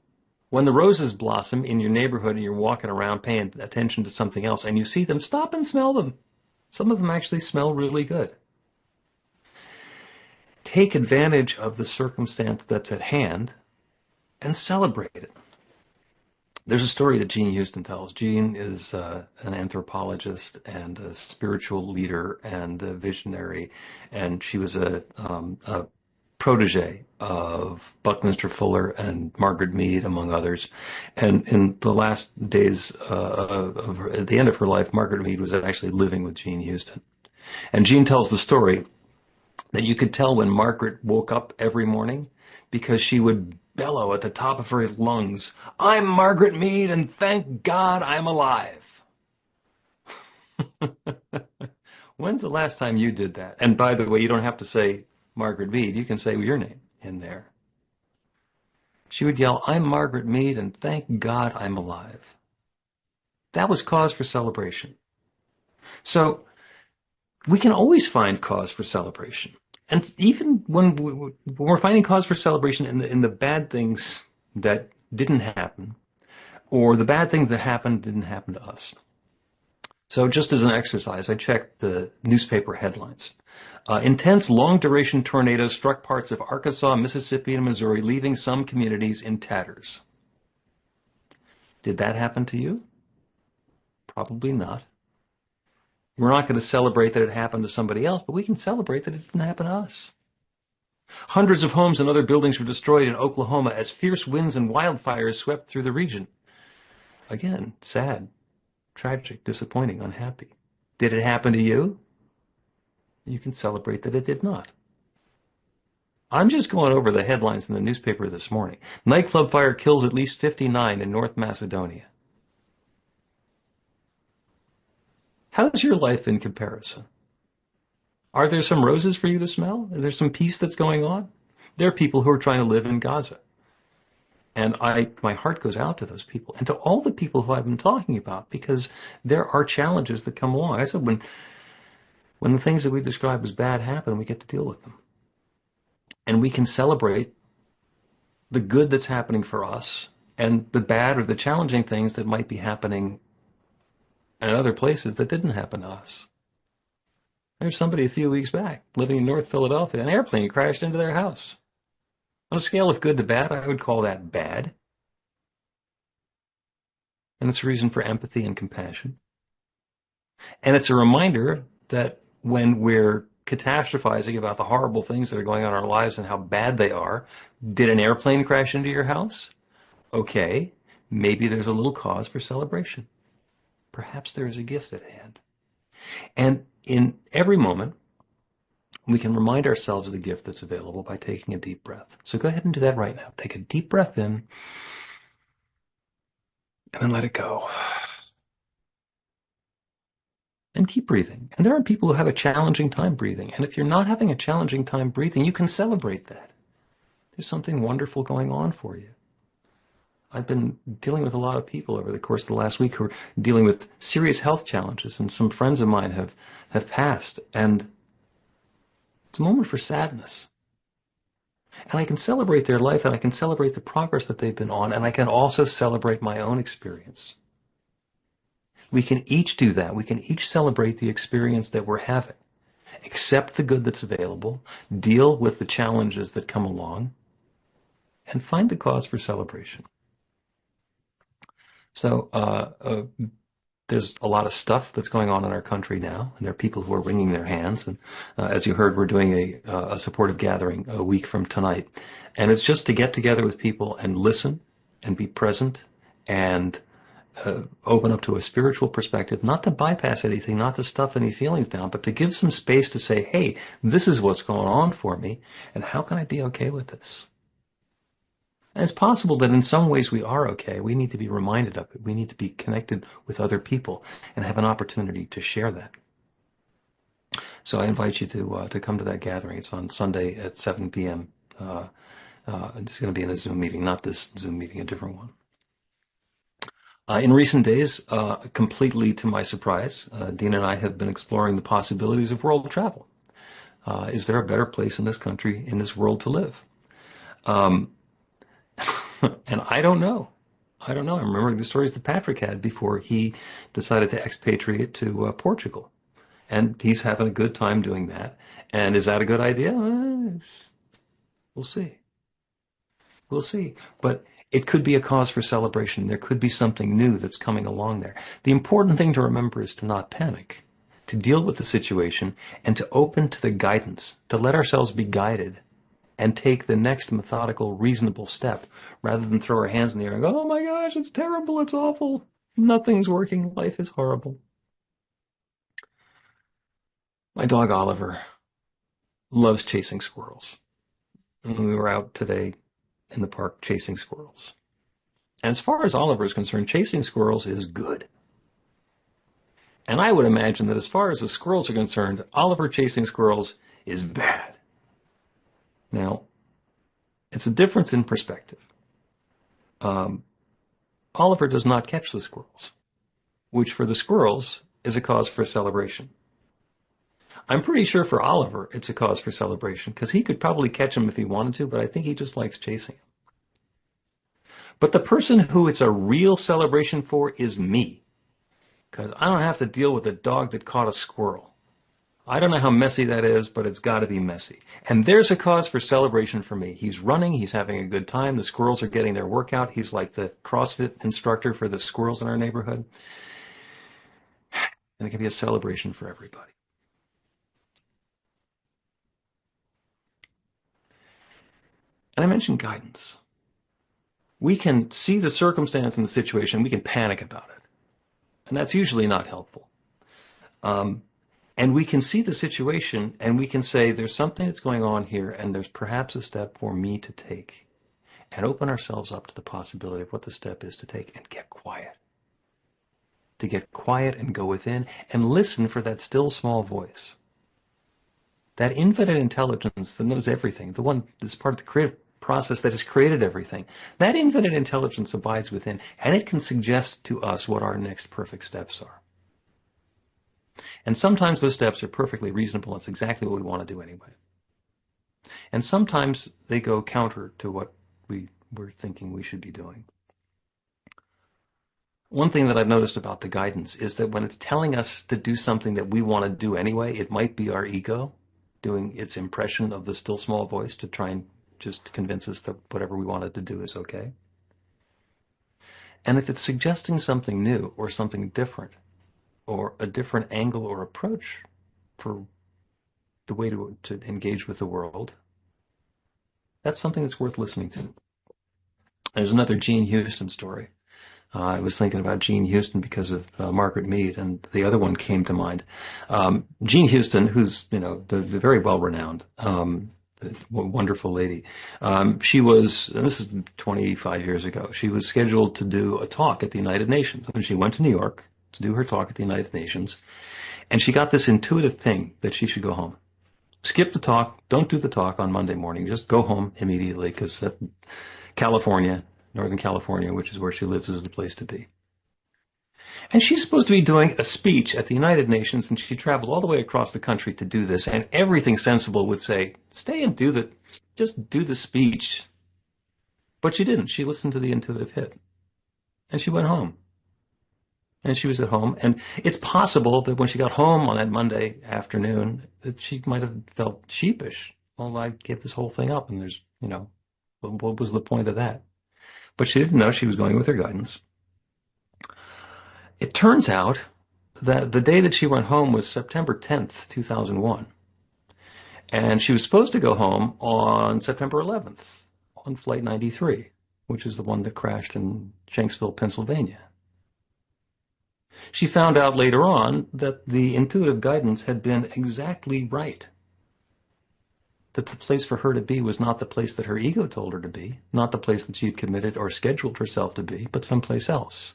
When the roses blossom in your neighborhood and you're walking around paying attention to something else and you see them, stop and smell them. Some of them actually smell really good. Take advantage of the circumstance that's at hand and celebrate it. There's a story that Jean Houston tells. Jean is an anthropologist and a spiritual leader and a visionary, and she was a protege of Buckminster Fuller and Margaret Mead, among others. And in the last days at the end of her life, Margaret Mead was actually living with Jean Houston. And Jean tells the story that you could tell when Margaret woke up every morning because she would bellow at the top of her lungs, "I'm Margaret Mead, and thank God I'm alive." When's the last time you did that? And by the way, you don't have to say Margaret Mead. You can say your name in there. She would yell, "I'm Margaret Mead, and thank God I'm alive." That was cause for celebration. So we can always find cause for celebration. And even when we're finding cause for celebration in the bad things that didn't happen, or the bad things that happened didn't happen to us. So just as an exercise, I checked the newspaper headlines. Intense long-duration tornadoes struck parts of Arkansas, Mississippi, and Missouri, leaving some communities in tatters. Did that happen to you? Probably not. We're not going to celebrate that it happened to somebody else, but we can celebrate that it didn't happen to us. Hundreds of homes and other buildings were destroyed in Oklahoma as fierce winds and wildfires swept through the region. Again, sad, tragic, disappointing, unhappy. Did it happen to you? You can celebrate that it did not. I'm just going over the headlines in the newspaper this morning. Nightclub fire kills at least 59 in North Macedonia. How's your life in comparison? Are there some roses for you to smell? Is there some peace that's going on? There are people who are trying to live in Gaza. And my heart goes out to those people and to all the people who I've been talking about, because there are challenges that come along. I said when the things that we describe as bad happen, we get to deal with them. And we can celebrate the good that's happening for us and the bad or the challenging things that might be happening in other places that didn't happen to us. There's somebody a few weeks back living in North Philadelphia. An airplane crashed into their house. On a scale of good to bad, I would call that bad. And it's a reason for empathy and compassion. And it's a reminder that when we're catastrophizing about the horrible things that are going on in our lives and how bad they are, did an airplane crash into your house? Okay, maybe there's a little cause for celebration. Perhaps there is a gift at hand. And in every moment, we can remind ourselves of the gift that's available by taking a deep breath. So go ahead and do that right now. Take a deep breath in And then let it go. And keep breathing. And there are people who have a challenging time breathing. And if you're not having a challenging time breathing, you can celebrate that. There's something wonderful going on for you. I've been dealing with a lot of people over the course of the last week who are dealing with serious health challenges, and some friends of mine have passed, and it's a moment for sadness. And I can celebrate their life, and I can celebrate the progress that they've been on, and I can also celebrate my own experience. We can each do that. We can each celebrate the experience that we're having. Accept the good that's available, deal with the challenges that come along, and find the cause for celebration. So there's a lot of stuff that's going on in our country now, and there are people who are wringing their hands. And as you heard, we're doing a supportive gathering a week from tonight. And it's just to get together with people and listen and be present and open up to a spiritual perspective, not to bypass anything, not to stuff any feelings down, but to give some space to say, hey, this is what's going on for me, and how can I be okay with this? And it's possible that in some ways we are okay. We need to be reminded of it. We need to be connected with other people and have an opportunity to share that. So I invite you to come to that gathering. It's on Sunday at 7 p.m. It's going to be in a Zoom meeting, not this Zoom meeting, a different one. In recent days, completely to my surprise, Dean and I have been exploring the possibilities of world travel. Is there a better place in this country, in this world to live? And I don't know. I remember the stories that Patrick had before he decided to expatriate to Portugal. And he's having a good time doing that. And is that a good idea? We'll see. We'll see. But it could be a cause for celebration. There could be something new that's coming along there. The important thing to remember is to not panic, to deal with the situation, and to open to the guidance, to let ourselves be guided and take the next methodical, reasonable step, rather than throw our hands in the air and go, oh my gosh, it's terrible, it's awful, nothing's working, life is horrible. My dog Oliver loves chasing squirrels. And we were out today in the park chasing squirrels. And as far as Oliver is concerned, chasing squirrels is good. And I would imagine that as far as the squirrels are concerned, Oliver chasing squirrels is bad. Now, it's a difference in perspective. Oliver does not catch the squirrels, which for the squirrels is a cause for celebration. I'm pretty sure for Oliver it's a cause for celebration, because he could probably catch them if he wanted to, but I think he just likes chasing them. But the person who it's a real celebration for is me, because I don't have to deal with a dog that caught a squirrel. I don't know how messy that is, but it's got to be messy. And there's a cause for celebration for me. He's running. He's having a good time. The squirrels are getting their workout. He's like the CrossFit instructor for the squirrels in our neighborhood. And it can be a celebration for everybody. And I mentioned guidance. We can see the circumstance and the situation. We can panic about it. And that's usually not helpful. And we can see the situation and we can say there's something that's going on here and there's perhaps a step for me to take, and open ourselves up to the possibility of what the step is to take, and get quiet. To get quiet and go within and listen for that still small voice. That infinite intelligence that knows everything, the one that's part of the creative process that has created everything, that infinite intelligence abides within, and it can suggest to us what our next perfect steps are. And sometimes those steps are perfectly reasonable. It's exactly what we want to do anyway. And sometimes they go counter to what we were thinking we should be doing. One thing that I've noticed about the guidance is that when it's telling us to do something that we want to do anyway, it might be our ego doing its impression of the still small voice to try and just convince us that whatever we wanted to do is okay. And if it's suggesting something new or something different, or a different angle or approach for the way to engage with the world, that's something that's worth listening to. There's another Gene Houston story. I was thinking about Gene Houston because of Margaret Mead, and the other one came to mind. Gene Houston, who's the very well-renowned a wonderful lady. She was, and this is 25 years ago, she was scheduled to do a talk at the United Nations. And she went to New York to do her talk at the United Nations. And she got this intuitive ping that she should go home. Skip the talk. Don't do the talk on Monday morning. Just go home immediately, because California, Northern California, which is where she lives, is the place to be. And she's supposed to be doing a speech at the United Nations, and she traveled all the way across the country to do this. And everything sensible would say, stay and just do the speech. But she didn't. She listened to the intuitive hit. And she went home. And she was at home. And it's possible that when she got home on that Monday afternoon, that she might have felt sheepish. Well, I gave this whole thing up, and there's, what was the point of that? But she didn't know she was going with her guidance. It turns out that the day that she went home was September 10th, 2001. And she was supposed to go home on September 11th on Flight 93, which is the one that crashed in Shanksville, Pennsylvania. She found out later on that the intuitive guidance had been exactly right. That the place for her to be was not the place that her ego told her to be, not the place that she had committed or scheduled herself to be, but someplace else.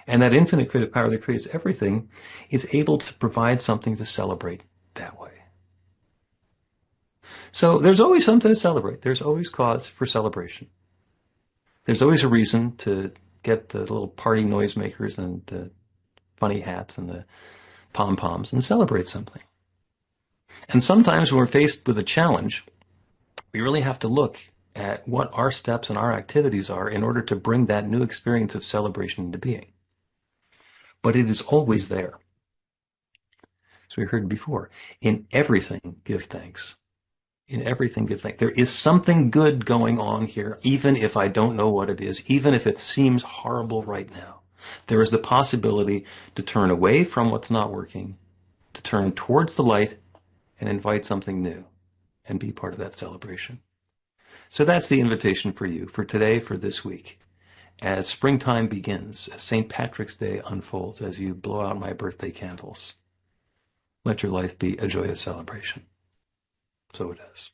And that infinite creative power that creates everything is able to provide something to celebrate that way. So there's always something to celebrate. There's always cause for celebration. There's always a reason to get the little party noisemakers and the funny hats and the pom-poms and celebrate something. And sometimes when we're faced with a challenge, we really have to look at what our steps and our activities are in order to bring that new experience of celebration into being. But it is always there. As we heard before, in everything, give thanks. In everything, give thanks. There is something good going on here, even if I don't know what it is, even if it seems horrible right now. There is the possibility to turn away from what's not working, to turn towards the light and invite something new and be part of that celebration. So that's the invitation for you, for today, for this week. As springtime begins, as St. Patrick's Day unfolds, as you blow out my birthday candles, let your life be a joyous celebration. So it is.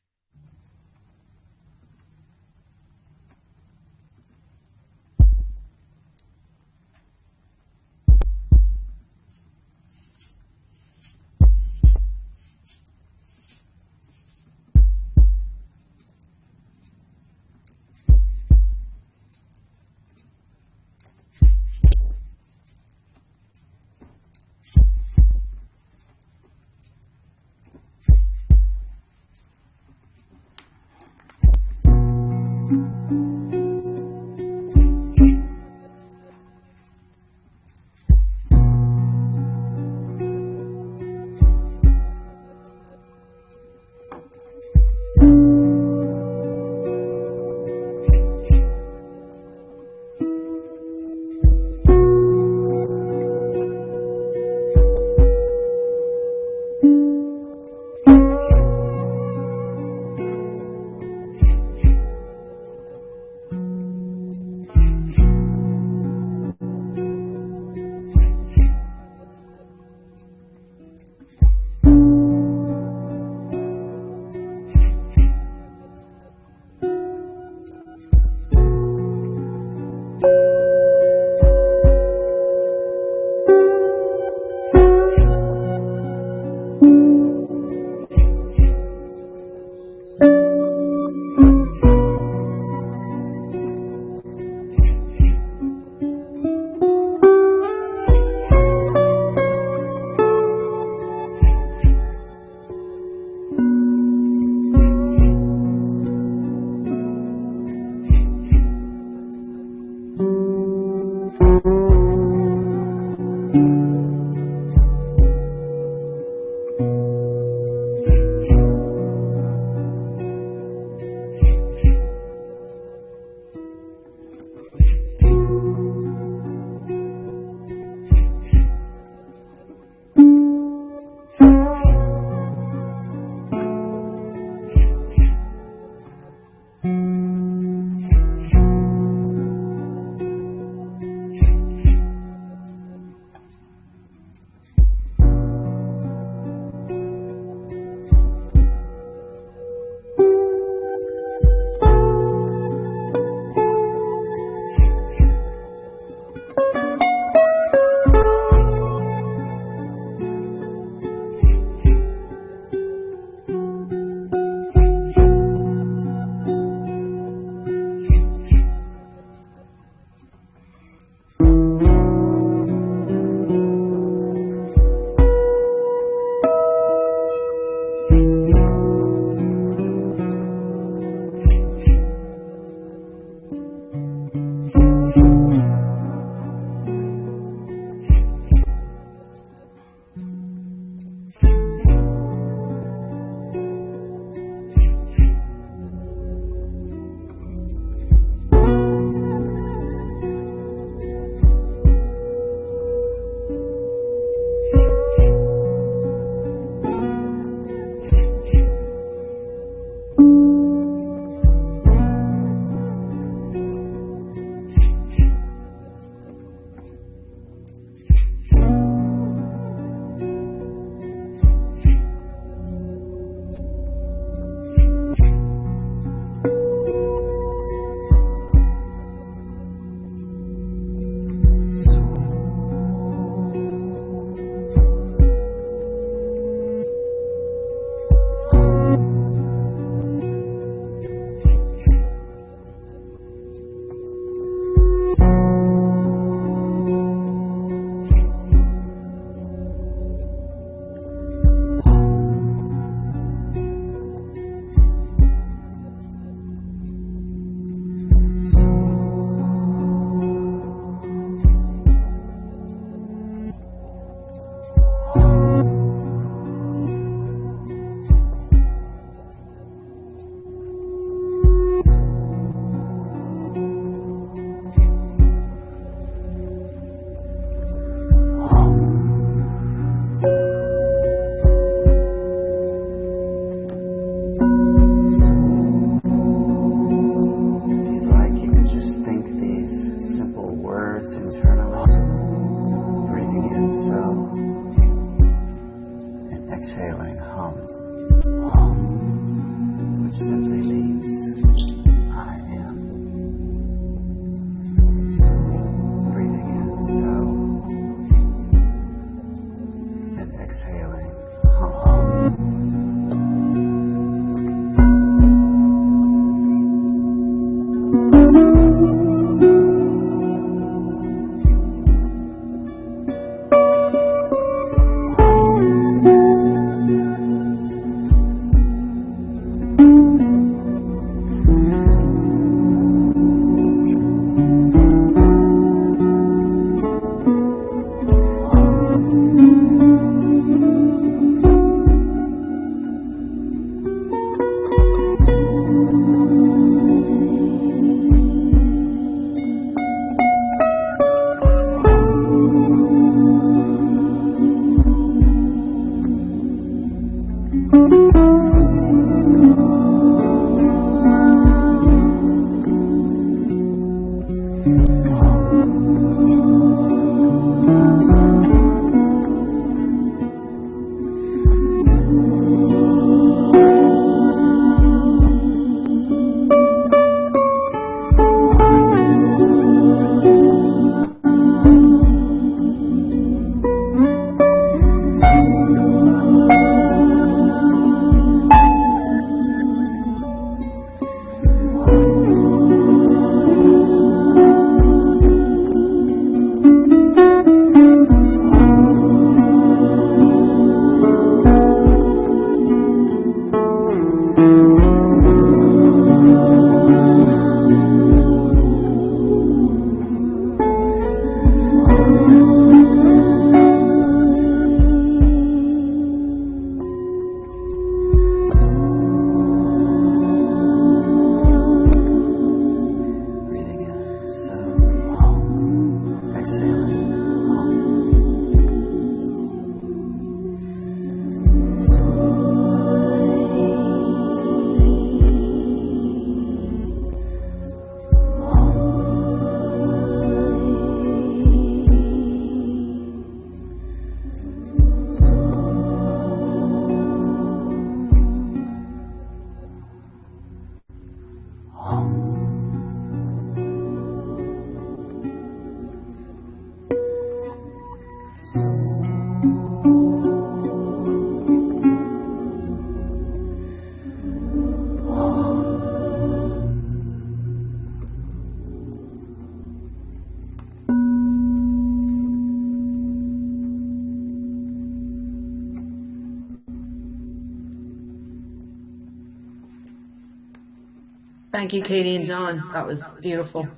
Thank you, Katy and John. That was beautiful.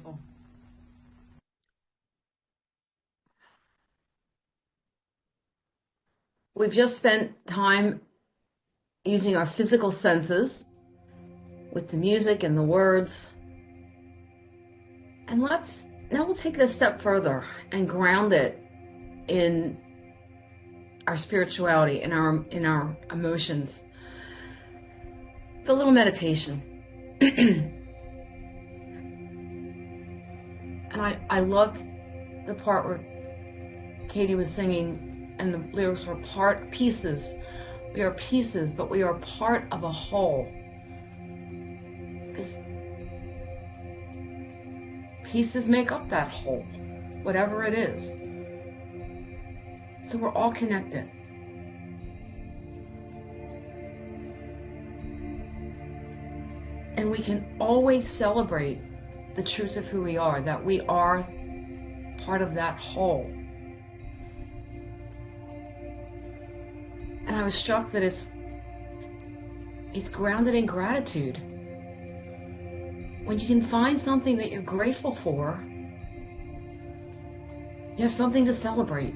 We've just spent time using our physical senses with the music and the words. And now we'll take this a step further and ground it in our spirituality, in our emotions. It's a little meditation. And I loved the part where Katy was singing and the lyrics were pieces. We are pieces, but we are part of a whole. Because pieces make up that whole, whatever it is. So we're all connected. And we can always celebrate the truth of who we are, that we are part of that whole. And I was struck that it's grounded in gratitude. When you can find something that you're grateful for, you have something to celebrate.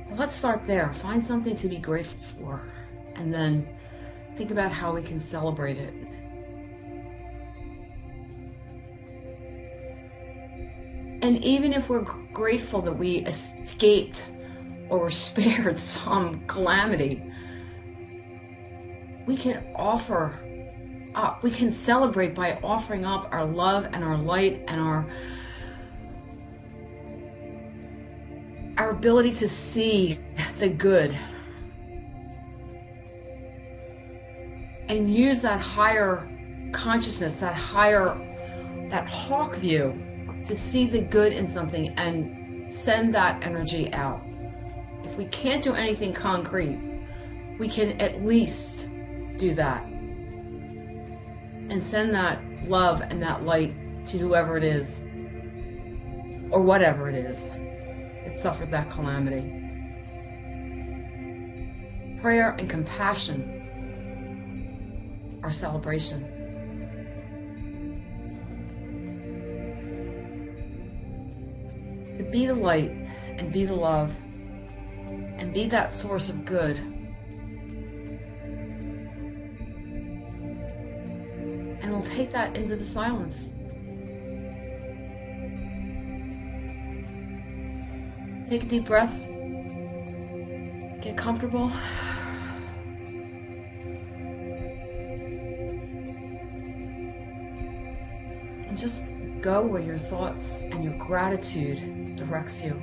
Well, let's start there. Find something to be grateful for, and then think about how we can celebrate it. And even if we're grateful that we escaped or were spared some calamity, we can offer up. We can celebrate by offering up our love and our light and our ability to see the good and use that higher consciousness, that hawk view, to see the good in something and send that energy out. If we can't do anything concrete, we can at least do that and send that love and that light to whoever it is or whatever it is that suffered that calamity. Prayer and compassion are celebration. To be the light and be the love and be that source of good. And we'll take that into the silence. Take a deep breath. Get comfortable. And just go where your thoughts and your gratitude directs you.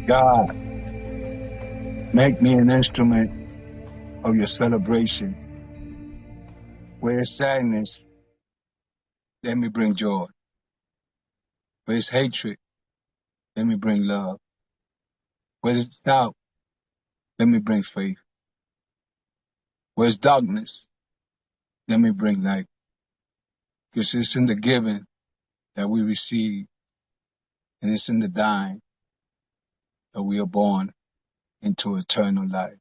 God, make me an instrument of your celebration. Where is sadness, let me bring joy. Where there's hatred, let me bring love. Where there's doubt, let me bring faith. Where there's darkness, let me bring light. Because it's in the giving that we receive, and it's in the dying that we are born into eternal life.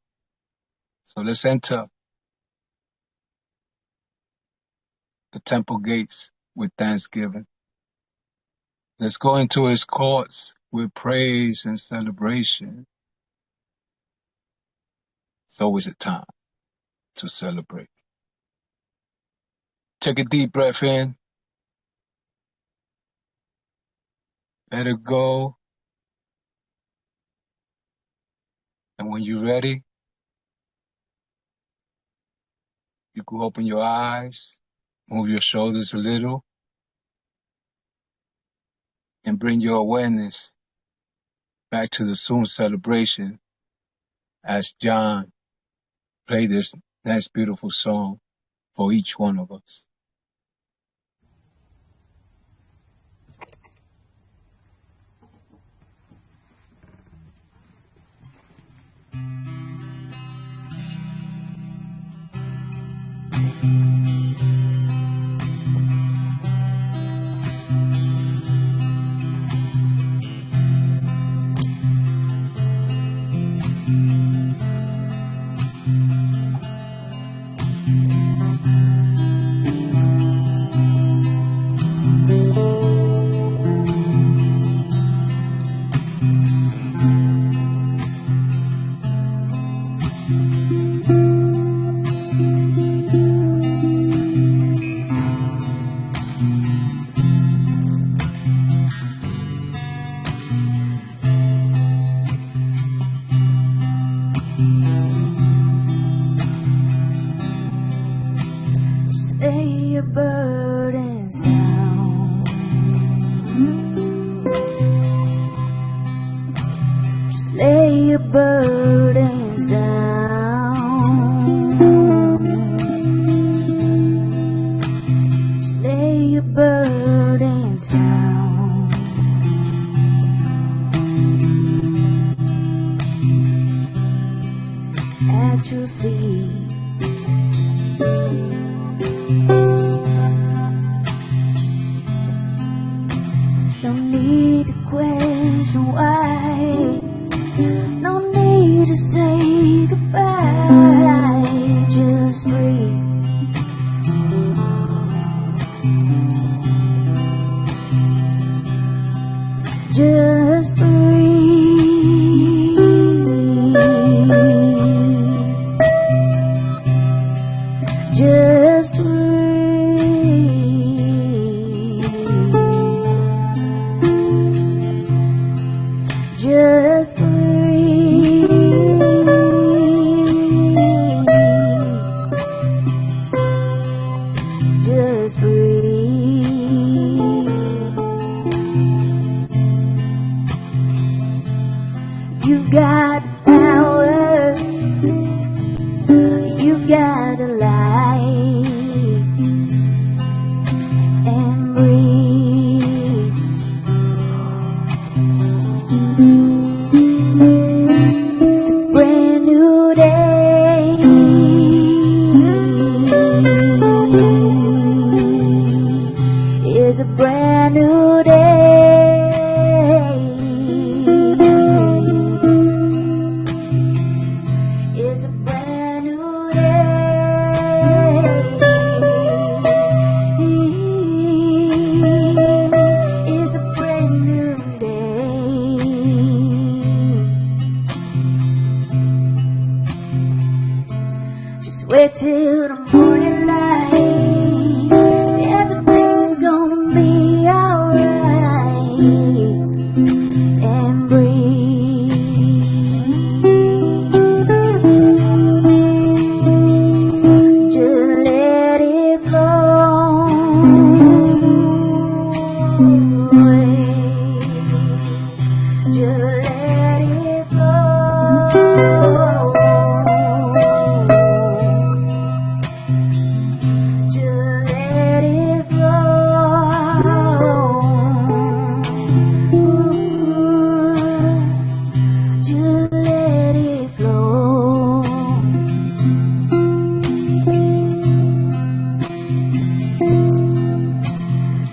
So let's enter the temple gates with thanksgiving. Let's go into his courts with praise and celebration. It's always a time to celebrate. Take a deep breath in. Let it go. And when you're ready, you can open your eyes, move your shoulders a little, and bring your awareness back to the soon celebration as John played this next beautiful song for each one of us.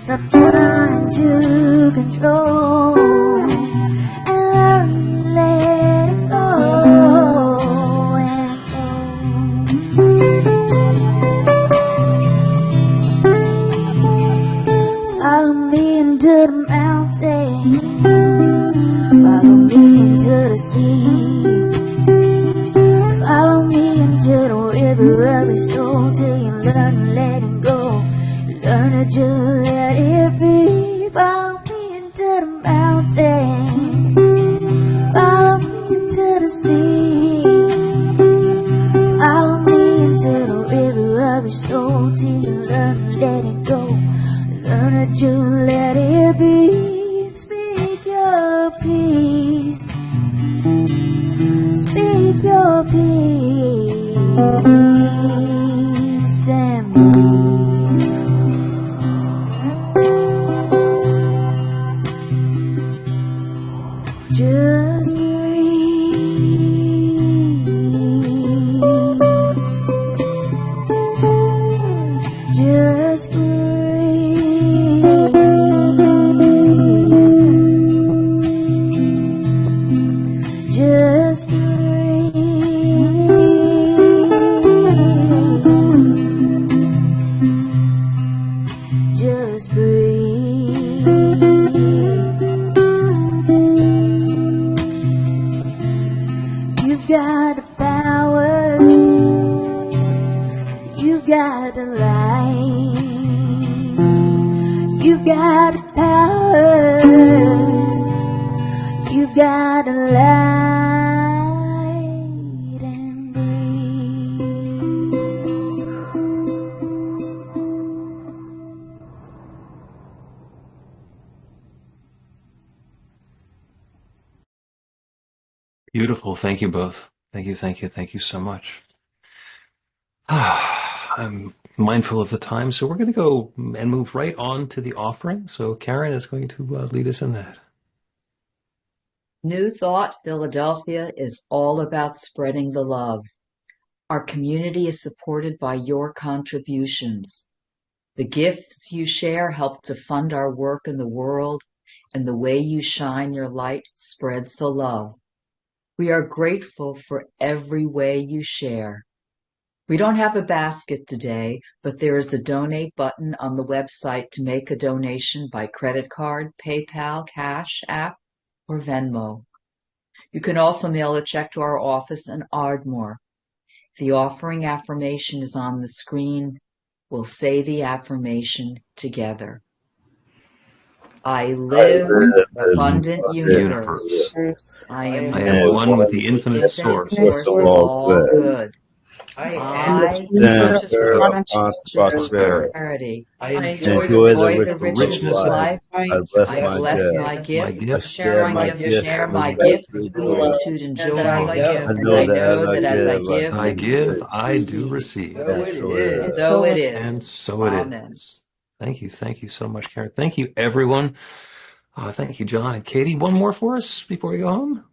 Stop trying to control and learn to let it go and go. Follow me into the mountain, follow me into the sea, follow me into the river of the soul till you learn to let it go. Learn to just let it be. Follow me into the mountain, follow me into the sea, follow me into the river of your soul till you learn to let it go. Learn to just let it be. Speak your peace, speak your peace and breathe. Just breathe. Just breathe. Just breathe. Just breathe. You've got the power, you've got the light, you've got the power, you've got the light and breathe. Beautiful. Thank you both. Thank you, thank you, thank you so much. I'm mindful of the time, so we're going to go and move right on to the offering. So Karen is going to lead us in that. New Thought Philadelphia is all about spreading the love. Our community is supported by your contributions. The gifts you share help to fund our work in the world, and the way you shine your light spreads the love. We are grateful for every way you share. We don't have a basket today, but there is a donate button on the website to make a donation by credit card, PayPal, Cash App, or Venmo. You can also mail a check to our office in Ardmore. The offering affirmation is on the screen. We'll say the affirmation together. I live in an abundant universe. I am one with the infinite source of all good. I I am prosperity. I enjoy the richness of life. I bless my gift. Share my gift with gratitude and joy. And I know that as I give, I do receive. And so it is. And so it Amen. is. Thank you so much, Karen. Thank you, everyone. Thank you, John and Katy. One more for us before we go home.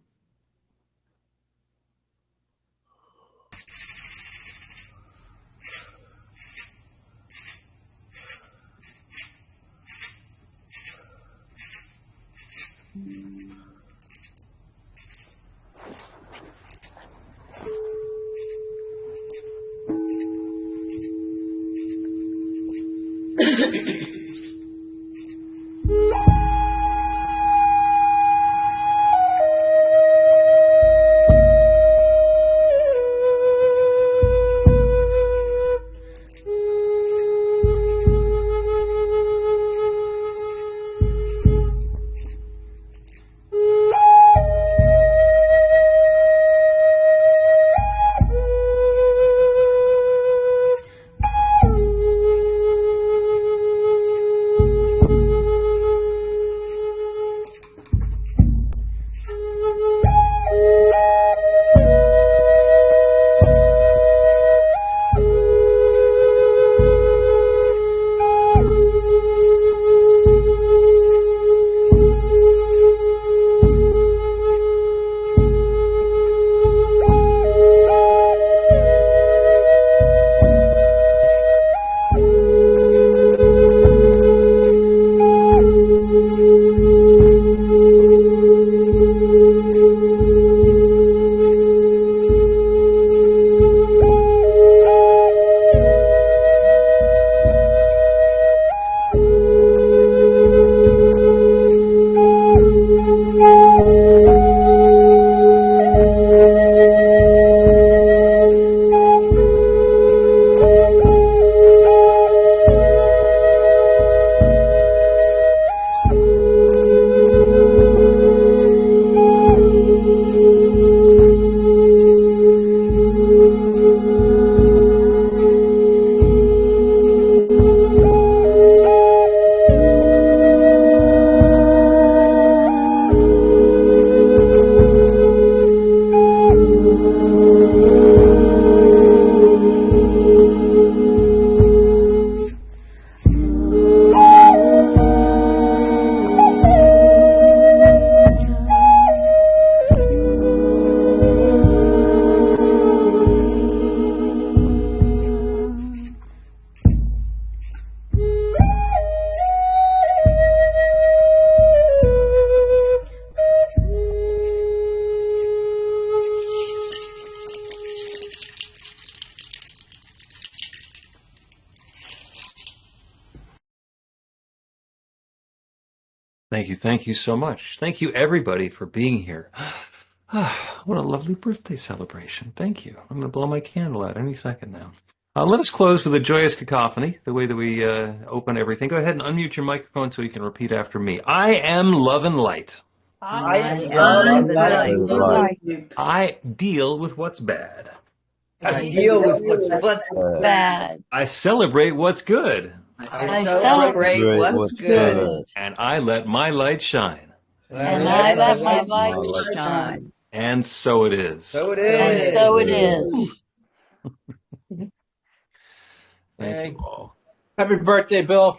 Thank you so much. Thank you, everybody, for being here. What a lovely birthday celebration. Thank you. I'm going to blow my candle out any second now. Let us close with a joyous cacophony, the way that we open everything. Go ahead and unmute your microphone so you can repeat after me. I am love and light. I am love and light. I deal with what's bad. I deal with what's bad. I celebrate what's good. I celebrate what's good. And I let my light shine. And I let my light shine. And so it is. So it is. And so it is. Thank you all. Happy birthday, Bill.